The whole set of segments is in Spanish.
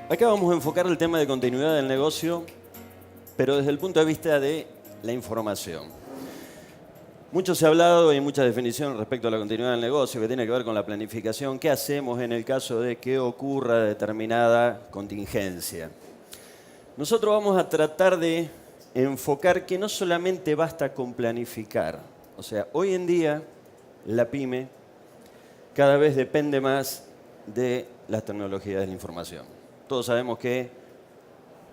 Acá vamos a enfocar el tema de continuidad del negocio, pero desde el punto de vista de la información. Mucho se ha hablado y hay muchas definiciones respecto a la continuidad del negocio que tiene que ver con la planificación. ¿Qué hacemos en el caso de que ocurra determinada contingencia? Nosotros vamos a tratar de enfocar que no solamente basta con planificar. O sea, hoy en día la pyme cada vez depende más de las tecnologías de la información. Todos sabemos que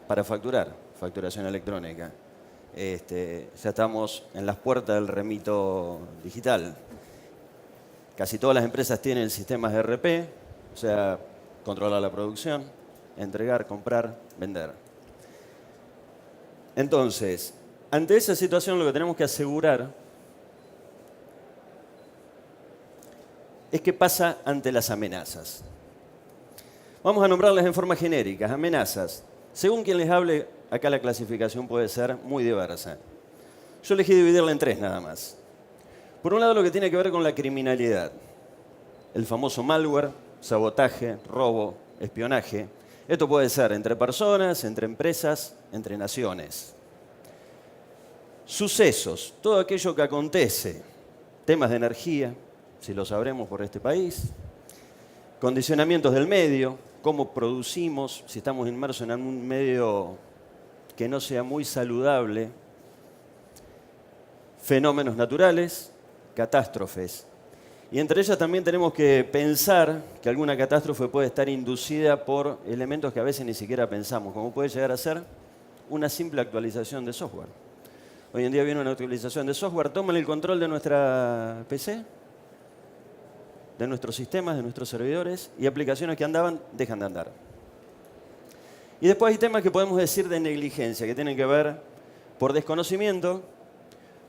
para facturar, facturación electrónica, ya estamos en las puertas del remito digital. Casi todas las empresas tienen sistemas de ERP, o sea, controlar la producción, entregar, comprar, vender. Entonces, ante esa situación lo que tenemos que asegurar es qué pasa ante las amenazas. Vamos a nombrarlas en forma genérica, amenazas. Según quien les hable, acá la clasificación puede ser muy diversa. Yo elegí dividirla en tres nada más. Por un lado, lo que tiene que ver con la criminalidad. El famoso malware, sabotaje, robo, espionaje. Esto puede ser entre personas, entre empresas, entre naciones. Sucesos, todo aquello que acontece. Temas de energía, si lo sabremos por este país. Condicionamientos del medio, cómo producimos, si estamos inmersos en un medio que no sea muy saludable. Fenómenos naturales, catástrofes. Y entre ellas también tenemos que pensar que alguna catástrofe puede estar inducida por elementos que a veces ni siquiera pensamos, como puede llegar a ser una simple actualización de software. Hoy en día viene una actualización de software, toman el control de nuestra PC, de nuestros sistemas, de nuestros servidores, y aplicaciones que andaban dejan de andar. Y después hay temas que podemos decir de negligencia, que tienen que ver por desconocimiento,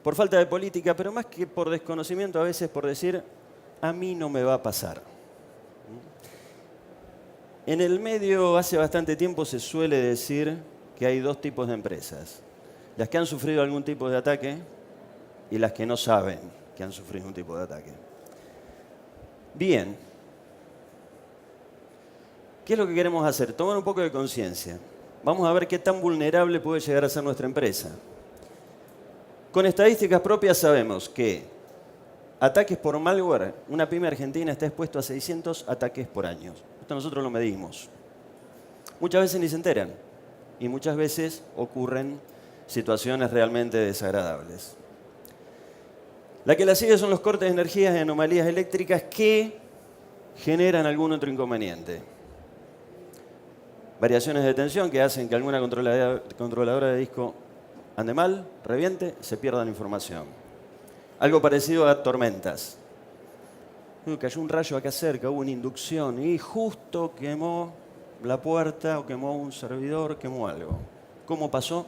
por falta de política, pero más que por desconocimiento, a veces por decir, a mí no me va a pasar. En el medio, hace bastante tiempo, se suele decir que hay dos tipos de empresas. Las que han sufrido algún tipo de ataque y las que no saben que han sufrido un tipo de ataque. Bien. ¿Qué es lo que queremos hacer? Tomar un poco de conciencia. Vamos a ver qué tan vulnerable puede llegar a ser nuestra empresa. Con estadísticas propias sabemos que ataques por malware, una pyme argentina está expuesto a 600 ataques por año. Esto nosotros lo medimos. Muchas veces ni se enteran y muchas veces ocurren situaciones realmente desagradables. La que la sigue son los cortes de energías y anomalías eléctricas que generan algún otro inconveniente. Variaciones de tensión que hacen que alguna controladora de disco ande mal, reviente, se pierda la información. Algo parecido a tormentas. Cayó un rayo acá cerca, hubo una inducción y justo quemó la puerta o quemó un servidor, quemó algo. ¿Cómo pasó?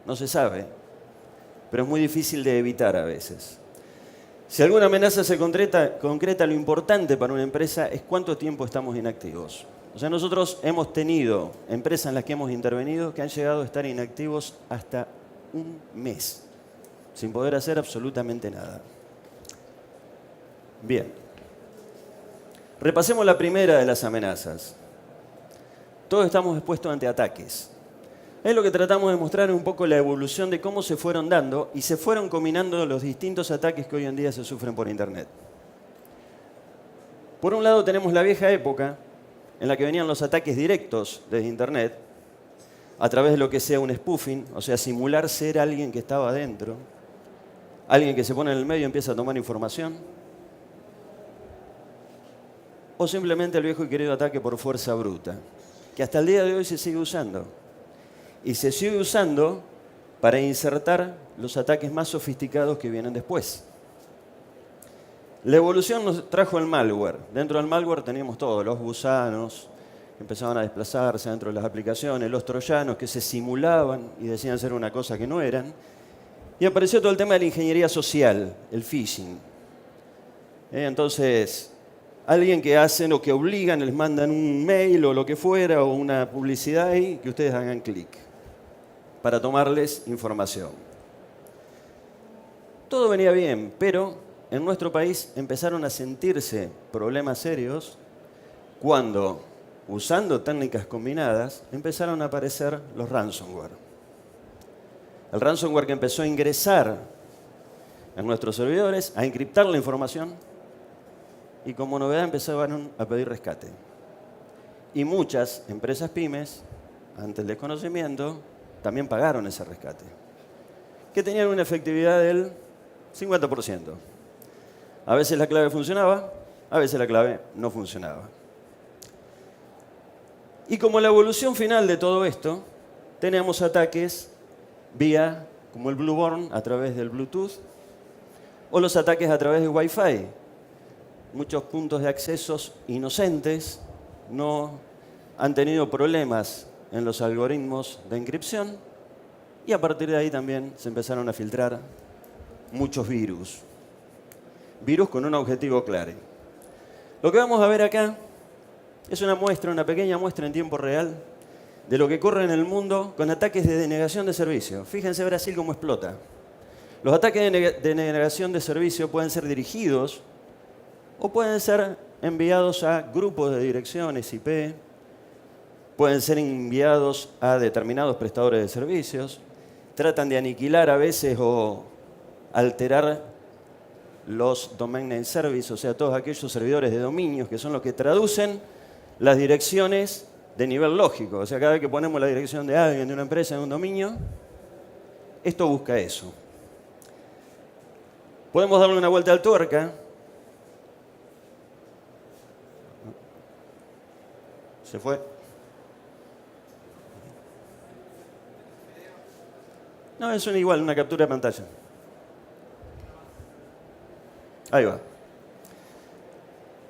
No se sabe, pero es muy difícil de evitar a veces. Si alguna amenaza se concreta, lo importante para una empresa es cuánto tiempo estamos inactivos. O sea, nosotros hemos tenido empresas en las que hemos intervenido que han llegado a estar inactivos hasta un mes, sin poder hacer absolutamente nada. Bien. Repasemos la primera de las amenazas. Todos estamos expuestos ante ataques. Es lo que tratamos de mostrar un poco la evolución de cómo se fueron dando y se fueron combinando los distintos ataques que hoy en día se sufren por Internet. Por un lado tenemos la vieja época en la que venían los ataques directos desde Internet a través de lo que sea un spoofing, o sea, simular ser alguien que estaba adentro, alguien que se pone en el medio y empieza a tomar información, o simplemente el viejo y querido ataque por fuerza bruta, que hasta el día de hoy se sigue usando. Y se sigue usando para insertar los ataques más sofisticados que vienen después. La evolución nos trajo el malware. Dentro del malware teníamos todo, los gusanos que empezaban a desplazarse dentro de las aplicaciones, los troyanos que se simulaban y decían ser una cosa que no eran. Y apareció todo el tema de la ingeniería social, el phishing. Entonces, alguien que hacen o que obligan, les mandan un mail o lo que fuera, o una publicidad ahí, que ustedes hagan clic para tomarles información. Todo venía bien, pero en nuestro país empezaron a sentirse problemas serios cuando usando técnicas combinadas, empezaron a aparecer los ransomware. El ransomware que empezó a ingresar en nuestros servidores, a encriptar la información y como novedad empezaron a pedir rescate. Y muchas empresas pymes, ante el desconocimiento, también pagaron ese rescate, que tenían una efectividad del 50%. A veces la clave funcionaba, a veces la clave no funcionaba. Y como la evolución final de todo esto, tenemos ataques vía, como el Blueborn, a través del Bluetooth, o los ataques a través de Wi-Fi. Muchos puntos de accesos inocentes no han tenido problemas en los algoritmos de encripción y a partir de ahí también se empezaron a filtrar muchos virus. Virus con un objetivo claro. Lo que vamos a ver acá es una muestra, una pequeña muestra en tiempo real de lo que ocurre en el mundo con ataques de denegación de servicio. Fíjense Brasil cómo explota. Los ataques de denegación de servicio pueden ser dirigidos o pueden ser enviados a grupos de direcciones IP, pueden ser enviados a determinados prestadores de servicios, tratan de aniquilar a veces o alterar los domain name service, o sea, todos aquellos servidores de dominios que son los que traducen las direcciones de nivel lógico. O sea, cada vez que ponemos la dirección de alguien, de una empresa, de un dominio, esto busca eso. Podemos darle una vuelta al tuerca. Se fue. No, es igual, una captura de pantalla. Ahí va.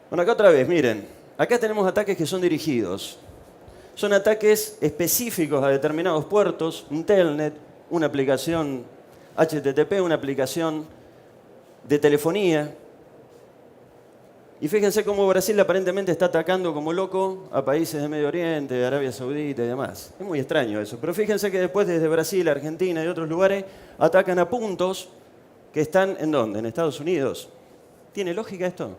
Bueno, acá otra vez, miren. Acá tenemos ataques que son dirigidos. Son ataques específicos a determinados puertos, un telnet, una aplicación HTTP, una aplicación de telefonía. Y fíjense cómo Brasil aparentemente está atacando como loco a países de Medio Oriente, de Arabia Saudita y demás. Es muy extraño eso. Pero fíjense que después desde Brasil, Argentina y otros lugares atacan a puntos que están ¿en dónde? En Estados Unidos. ¿Tiene lógica esto?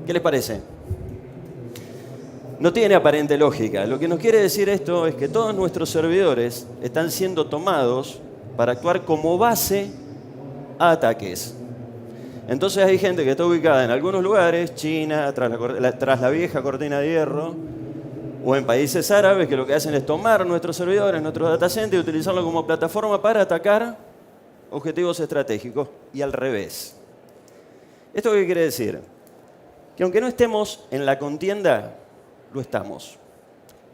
¿Qué les parece? No tiene aparente lógica. Lo que nos quiere decir esto es que todos nuestros servidores están siendo tomados para actuar como base a ataques. Entonces hay gente que está ubicada en algunos lugares, China, tras la vieja cortina de hierro, o en países árabes que lo que hacen es tomar nuestros servidores, nuestros data centers y utilizarlo como plataforma para atacar objetivos estratégicos y al revés. ¿Esto qué quiere decir? Que aunque no estemos en la contienda, lo estamos.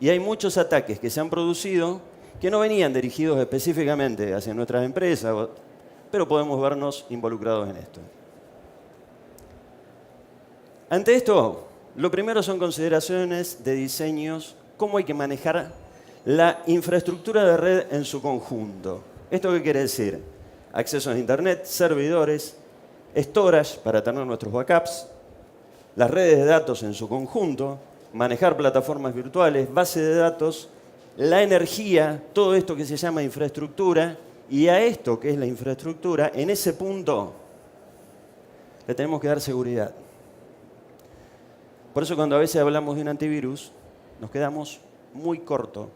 Y hay muchos ataques que se han producido que no venían dirigidos específicamente hacia nuestras empresas, pero podemos vernos involucrados en esto. Ante esto, lo primero son consideraciones de diseños, cómo hay que manejar la infraestructura de red en su conjunto. ¿Esto qué quiere decir? Accesos a Internet, servidores, storage para tener nuestros backups, las redes de datos en su conjunto, manejar plataformas virtuales, base de datos, la energía, todo esto que se llama infraestructura, y a esto que es la infraestructura, en ese punto le tenemos que dar seguridad. Por eso cuando a veces hablamos de un antivirus, nos quedamos muy cortos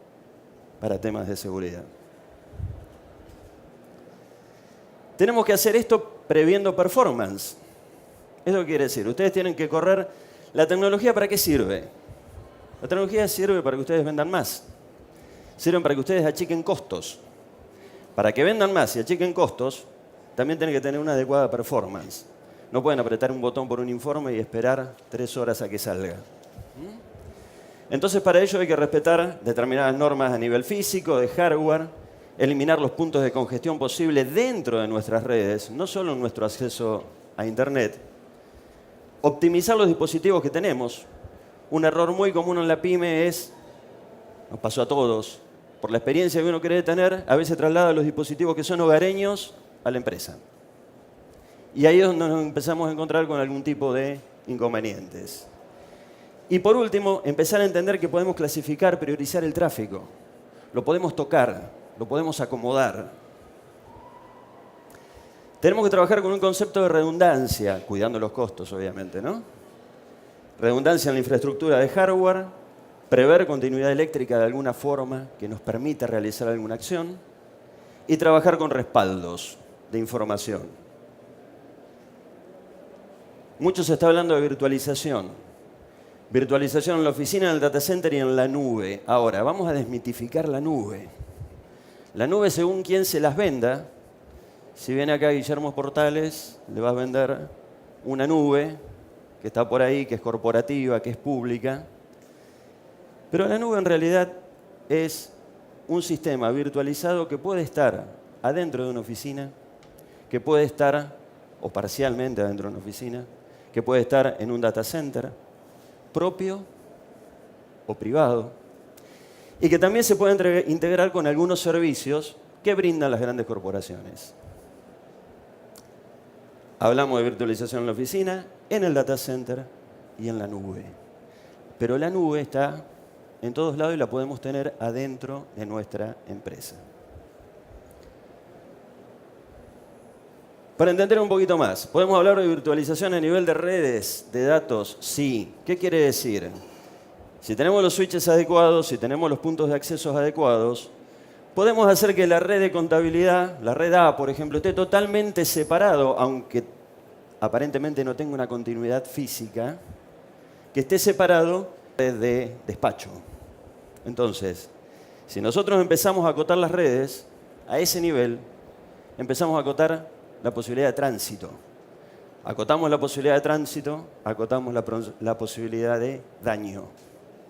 para temas de seguridad. Tenemos que hacer esto previendo performance. ¿Eso quiere decir? Ustedes tienen que correr. ¿La tecnología para qué sirve? La tecnología sirve para que ustedes vendan más. Sirve para que ustedes achiquen costos. Para que vendan más y achiquen costos, también tienen que tener una adecuada performance. No pueden apretar un botón por un informe y esperar 3 horas a que salga. Entonces, para ello hay que respetar determinadas normas a nivel físico, de hardware, eliminar los puntos de congestión posibles dentro de nuestras redes, no solo en nuestro acceso a Internet, optimizar los dispositivos que tenemos. Un error muy común en la pyme es, nos pasó a todos, por la experiencia que uno quiere tener, a veces traslada los dispositivos que son hogareños a la empresa. Y ahí es donde nos empezamos a encontrar con algún tipo de inconvenientes. Y por último, empezar a entender que podemos clasificar, priorizar el tráfico. Lo podemos tocar, lo podemos acomodar. Tenemos que trabajar con un concepto de redundancia, cuidando los costos, obviamente, ¿no? redundancia en la infraestructura de hardware, prever continuidad eléctrica de alguna forma que nos permita realizar alguna acción y trabajar con respaldos de información. Mucho se está hablando de virtualización. Virtualización en la oficina, en el data center y en la nube. Ahora, vamos a desmitificar la nube. La nube, según quien se las venda, si viene acá Guillermo Portales, le va a vender una nube que está por ahí, que es corporativa, que es pública. Pero la nube en realidad es un sistema virtualizado que puede estar adentro de una oficina, que puede estar, o parcialmente adentro de una oficina, que puede estar en un data center propio o privado, y que también se puede integrar con algunos servicios que brindan las grandes corporaciones. Hablamos de virtualización en la oficina, en el data center y en la nube. Pero la nube está en todos lados y la podemos tener adentro de nuestra empresa. Para entender un poquito más, ¿podemos hablar de virtualización a nivel de redes de datos? Sí. ¿Qué quiere decir? Si tenemos los switches adecuados, si tenemos los puntos de acceso adecuados, podemos hacer que la red de contabilidad, la red A, por ejemplo, esté totalmente separado, aunque aparentemente no tenga una continuidad física, que esté separado de despacho. Entonces, si nosotros empezamos a acotar las redes a ese nivel, empezamos a acotar la posibilidad de tránsito. Acotamos la posibilidad de tránsito, acotamos la posibilidad de daño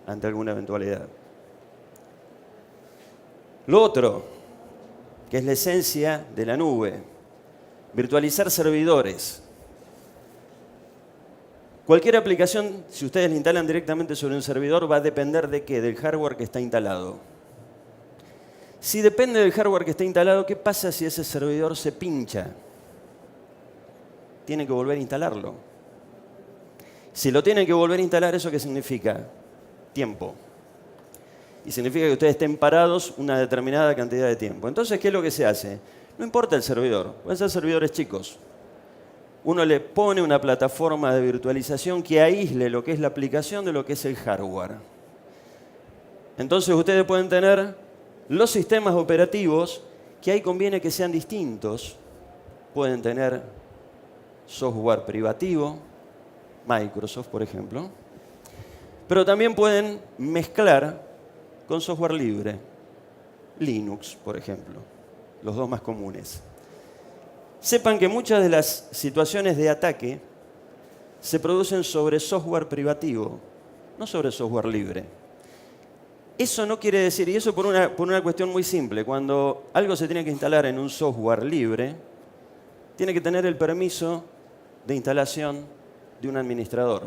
ante alguna eventualidad. Lo otro, que es la esencia de la nube, virtualizar servidores. Cualquier aplicación, si ustedes la instalan directamente sobre un servidor, va a depender de qué, del hardware que está instalado. Si depende del hardware que está instalado, ¿qué pasa si ese servidor se pincha? Tienen que volver a instalarlo. Si lo tienen que volver a instalar, ¿eso qué significa? Tiempo. Y significa que ustedes estén parados una determinada cantidad de tiempo. Entonces, ¿qué es lo que se hace? No importa el servidor, pueden ser servidores chicos. Uno le pone una plataforma de virtualización que aísle lo que es la aplicación de lo que es el hardware. Entonces, ustedes pueden tener los sistemas operativos que ahí conviene que sean distintos. Pueden tener software privativo, Microsoft, por ejemplo, pero también pueden mezclar con software libre, Linux, por ejemplo, los dos más comunes. Sepan que muchas de las situaciones de ataque se producen sobre software privativo, no sobre software libre. Eso no quiere decir, y eso por una cuestión muy simple, cuando algo se tiene que instalar en un software libre, tiene que tener el permiso de instalación de un administrador.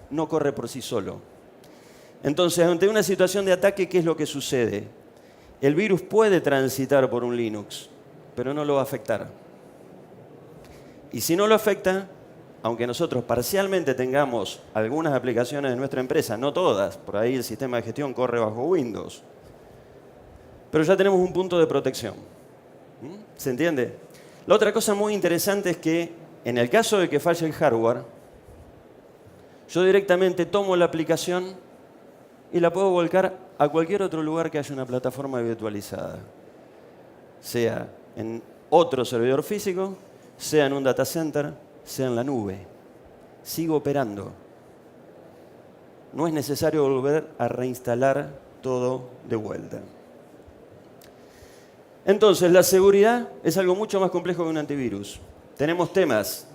No corre por sí solo. Entonces, ante una situación de ataque, ¿qué es lo que sucede? El virus puede transitar por un Linux, pero no lo va a afectar. Y si no lo afecta, aunque nosotros parcialmente tengamos algunas aplicaciones de nuestra empresa, no todas, por ahí el sistema de gestión corre bajo Windows, pero ya tenemos un punto de protección. ¿Se entiende? La otra cosa muy interesante es que en el caso de que falle el hardware, yo directamente tomo la aplicación y la puedo volcar a cualquier otro lugar que haya una plataforma virtualizada. Sea en otro servidor físico, sea en un data center, sea en la nube. Sigo operando. No es necesario volver a reinstalar todo de vuelta. Entonces, la seguridad es algo mucho más complejo que un antivirus. Tenemos temas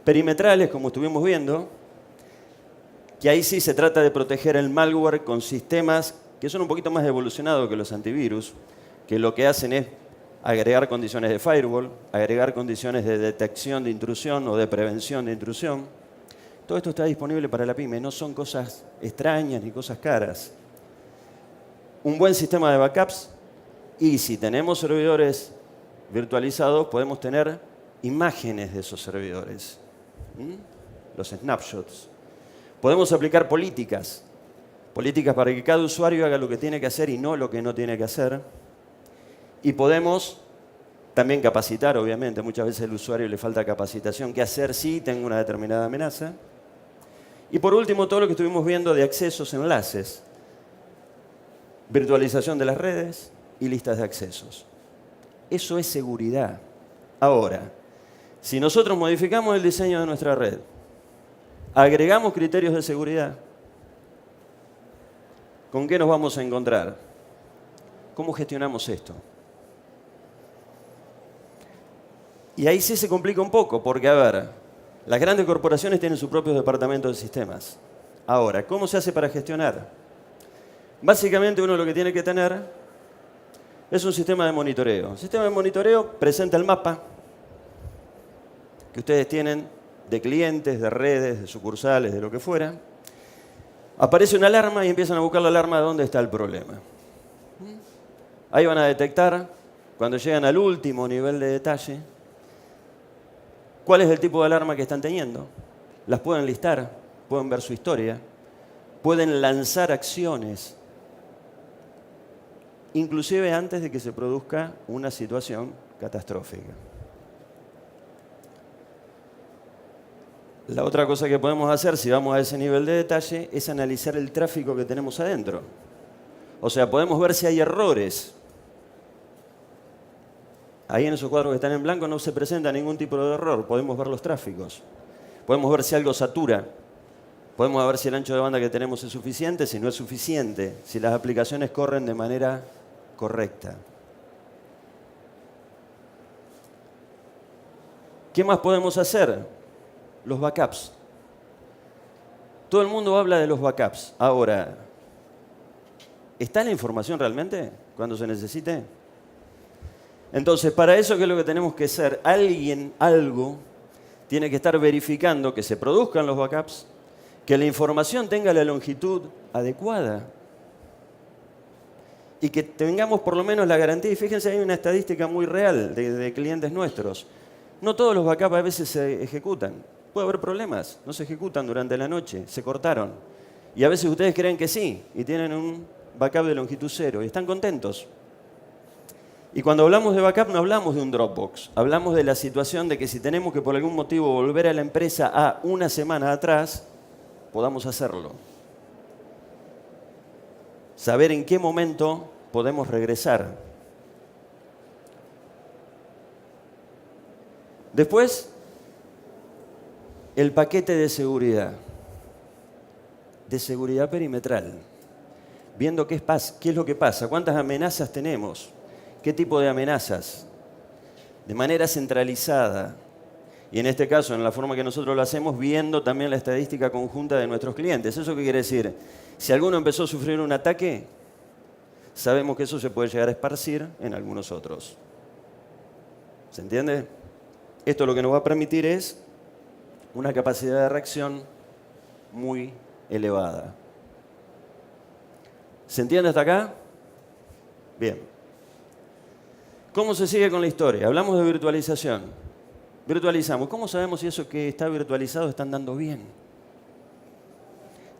perimetrales, como estuvimos viendo, que ahí sí se trata de proteger el malware con sistemas que son un poquito más evolucionados que los antivirus, que lo que hacen es agregar condiciones de firewall, agregar condiciones de detección de intrusión o de prevención de intrusión. Todo esto está disponible para la pyme, no son cosas extrañas ni cosas caras. Un buen sistema de backups, y si tenemos servidores virtualizados, podemos tener imágenes de esos servidores, los snapshots. Podemos aplicar políticas para que cada usuario haga lo que tiene que hacer y no lo que no tiene que hacer. Y podemos también capacitar, obviamente, muchas veces al usuario le falta capacitación, qué hacer si tengo una determinada amenaza. Y por último, todo lo que estuvimos viendo de accesos, enlaces, virtualización de las redes y listas de accesos. Eso es seguridad. Ahora, si nosotros modificamos el diseño de nuestra red, agregamos criterios de seguridad, ¿con qué nos vamos a encontrar? ¿Cómo gestionamos esto? Y ahí sí se complica un poco, porque, a ver, las grandes corporaciones tienen sus propios departamentos de sistemas. Ahora, ¿cómo se hace para gestionar? Básicamente uno lo que tiene que tener es un sistema de monitoreo. El sistema de monitoreo presenta el mapa que ustedes tienen de clientes, de redes, de sucursales, de lo que fuera. Aparece una alarma y empiezan a buscar la alarma de dónde está el problema. Ahí van a detectar, cuando llegan al último nivel de detalle, cuál es el tipo de alarma que están teniendo. Las pueden listar, pueden ver su historia, pueden lanzar acciones, inclusive antes de que se produzca una situación catastrófica. La otra cosa que podemos hacer, si vamos a ese nivel de detalle, es analizar el tráfico que tenemos adentro. O sea, podemos ver si hay errores. Ahí en esos cuadros que están en blanco no se presenta ningún tipo de error. Podemos ver los tráficos. Podemos ver si algo satura. Podemos ver si el ancho de banda que tenemos es suficiente, si no es suficiente, si las aplicaciones corren de manera correcta. ¿Qué más podemos hacer? Los backups. Todo el mundo habla de los backups. Ahora, ¿está la información realmente cuando se necesite? Entonces, para eso, ¿qué es lo que tenemos que hacer? Alguien, algo, tiene que estar verificando que se produzcan los backups, que la información tenga la longitud adecuada y que tengamos por lo menos la garantía. Y fíjense, hay una estadística muy real de clientes nuestros. No todos los backups a veces se ejecutan. Puede haber problemas, no se ejecutan durante la noche, se cortaron. Y a veces ustedes creen que sí, y tienen un backup de longitud 0 y están contentos. Y cuando hablamos de backup no hablamos de un Dropbox, hablamos de la situación de que si tenemos que por algún motivo volver a la empresa a una semana atrás, podamos hacerlo. Saber en qué momento podemos regresar. Después, el paquete de seguridad perimetral. Viendo qué es lo que pasa, cuántas amenazas tenemos, qué tipo de amenazas, de manera centralizada. Y en este caso, en la forma que nosotros lo hacemos, viendo también la estadística conjunta de nuestros clientes. ¿Eso qué quiere decir? Si alguno empezó a sufrir un ataque, sabemos que eso se puede llegar a esparcir en algunos otros. ¿Se entiende? Esto lo que nos va a permitir es una capacidad de reacción muy elevada. ¿Se entiende hasta acá? Bien. ¿Cómo se sigue con la historia? Hablamos de virtualización. Virtualizamos. ¿Cómo sabemos si eso que está virtualizado está andando bien?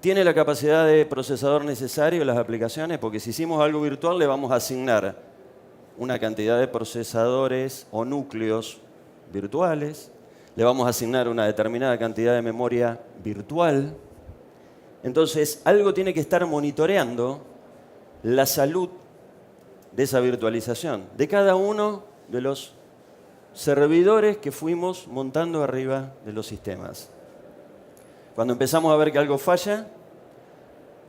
¿Tiene la capacidad de procesador necesario las aplicaciones? Porque si hicimos algo virtual le vamos a asignar una cantidad de procesadores o núcleos virtuales. Le vamos a asignar una determinada cantidad de memoria virtual. Entonces, algo tiene que estar monitoreando la salud de esa virtualización, de cada uno de los servidores que fuimos montando arriba de los sistemas. Cuando empezamos a ver que algo falla,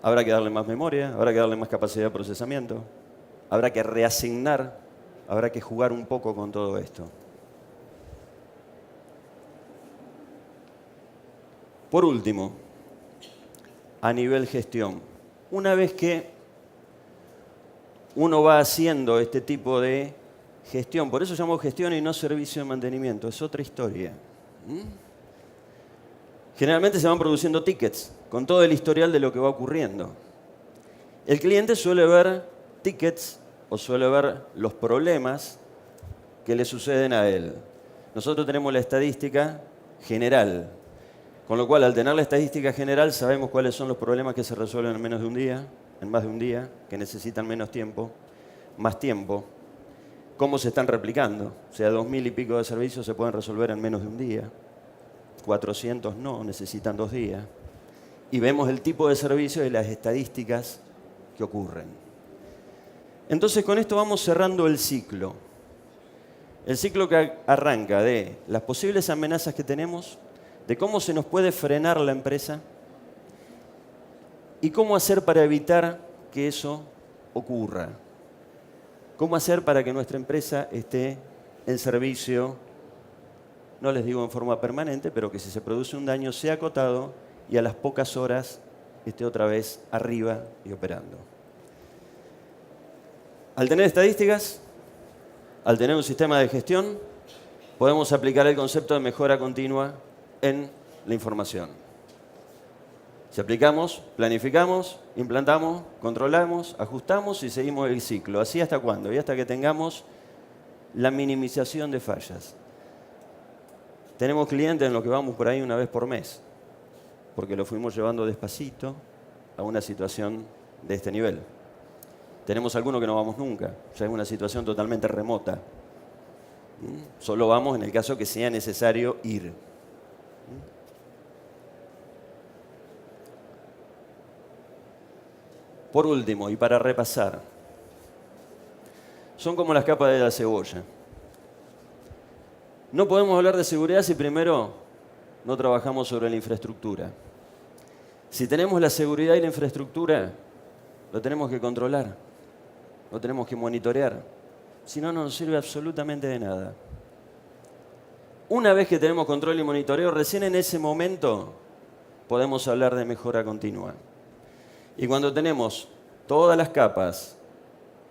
habrá que darle más memoria, habrá que darle más capacidad de procesamiento, habrá que reasignar, habrá que jugar un poco con todo esto. Por último, a nivel gestión, una vez que uno va haciendo este tipo de gestión, por eso llamamos gestión y no servicio de mantenimiento, es otra historia. Generalmente se van produciendo tickets con todo el historial de lo que va ocurriendo. El cliente suele ver tickets o suele ver los problemas que le suceden a él. Nosotros tenemos la estadística general, con lo cual al tener la estadística general sabemos cuáles son los problemas que se resuelven en menos de un día, en más de un día, que necesitan menos tiempo, más tiempo, cómo se están replicando. O sea, 2000 y pico de servicios se pueden resolver en menos de un día, 400 no, necesitan 2 días. y vemos el tipo de servicio y las estadísticas que ocurren. Entonces con esto vamos cerrando el ciclo. El ciclo que arranca de las posibles amenazas que tenemos, de cómo se nos puede frenar la empresa y cómo hacer para evitar que eso ocurra. Cómo hacer para que nuestra empresa esté en servicio, no les digo en forma permanente, pero que si se produce un daño sea acotado y a las pocas horas esté otra vez arriba y operando. Al tener estadísticas, al tener un sistema de gestión, podemos aplicar el concepto de mejora continua en la información. Si aplicamos, planificamos, implantamos, controlamos, ajustamos y seguimos el ciclo. ¿Así hasta cuándo? Y hasta que tengamos la minimización de fallas. Tenemos clientes en los que vamos por ahí una vez por mes, porque lo fuimos llevando despacito a una situación de este nivel. Tenemos algunos que no vamos nunca, ya es una situación totalmente remota. Solo vamos en el caso que sea necesario ir. Por último, y para repasar, son como las capas de la cebolla. No podemos hablar de seguridad si primero no trabajamos sobre la infraestructura. Si tenemos la seguridad y la infraestructura, lo tenemos que controlar, lo tenemos que monitorear. Si no, no nos sirve absolutamente de nada. Una vez que tenemos control y monitoreo, recién en ese momento podemos hablar de mejora continua. Y cuando tenemos todas las capas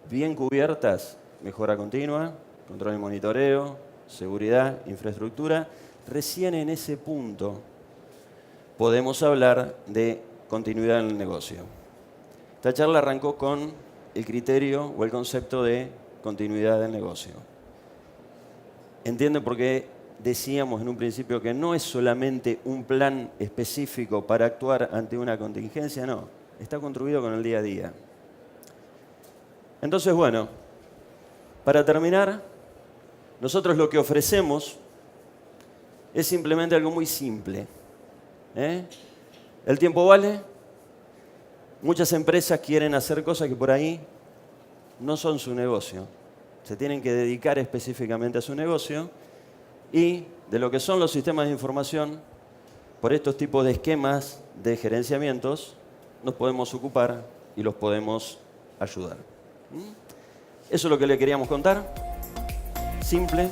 bien cubiertas, mejora continua, control y monitoreo, seguridad, infraestructura, recién en ese punto podemos hablar de continuidad en el negocio. Esta charla arrancó con el criterio o el concepto de continuidad del negocio. ¿Entienden por qué decíamos en un principio que no es solamente un plan específico para actuar ante una contingencia? No, está construido con el día a día. Entonces, bueno, para terminar, nosotros lo que ofrecemos es simplemente algo muy simple. El tiempo vale. Muchas empresas quieren hacer cosas que por ahí no son su negocio. Se tienen que dedicar específicamente a su negocio y de lo que son los sistemas de información, por estos tipos de esquemas de gerenciamientos, nos podemos ocupar y los podemos ayudar. Eso es lo que le queríamos contar. Simple.